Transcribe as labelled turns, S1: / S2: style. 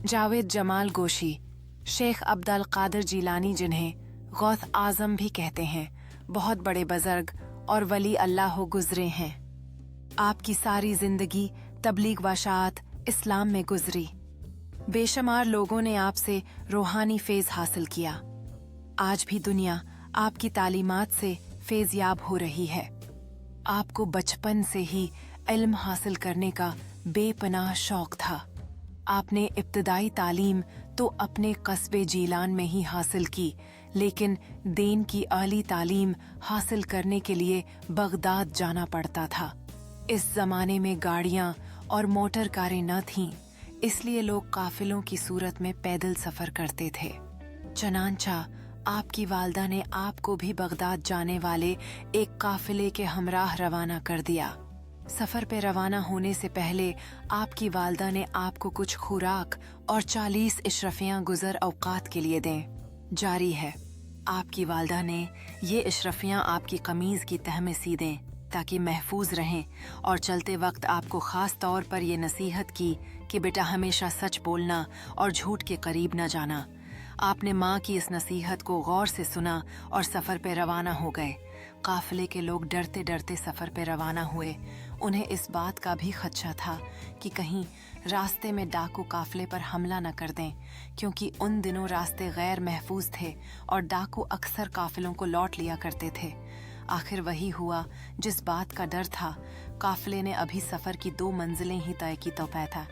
S1: जावेद जमाल गोशी, शेख अब्दुल कादिर जीलानी, जिन्हें गौथ आजम भी कहते हैं, बहुत बड़े बुजुर्ग और वली अल्लाह गुजरे हैं। आपकी सारी जिंदगी तबलीग व शात इस्लाम में गुजरी। बेशुमार लोगों ने आपसे रूहानी फैज़ हासिल किया। आज भी दुनिया आपकी तालीमात से फैज़याब हो रही है। आपको बचपन से ही इल्म हासिल करने का बेपनाह शौक था। आपने इब्तदाई तालीम तो अपने कस्बे जीलान में ही हासिल की, लेकिन दीन की आली तालीम हासिल करने के लिए बगदाद जाना पड़ता था। इस जमाने में गाड़ियां और मोटर कारें न थीं, इसलिए लोग काफिलों की सूरत में पैदल सफर करते थे। चनांचा आपकी वालदा ने आपको भी बगदाद जाने वाले एक काफिले के हमराह रवाना कर दिया। सफर पे रवाना होने से पहले आपकी वालदा ने आपको कुछ खुराक और 40 इशरफियां गुजर औकात के लिए दें। जारी है, आपकी वालदा ने ये इशरफियां आपकी कमीज की तह में सी दें ताकि महफूज रहें, और चलते वक्त आपको खास तौर पर ये नसीहत की कि बेटा हमेशा सच बोलना और झूठ के करीब न जाना। आपने माँ की इस नसीहत को गौर से सुना और सफर पे रवाना हो गए। काफिले के लोग डरते डरते सफर पे रवाना हुए। उन्हें इस बात का भी खदशा था कि कहीं रास्ते में डाकू काफिले पर हमला न कर दें, क्योंकि उन दिनों रास्ते गैर महफूज थे और डाकू अक्सर काफिलों को लौट लिया करते थे। आखिर वही हुआ जिस बात का डर था। काफिले ने अभी सफर की 2 मंजिलें ही तय की तो पाया था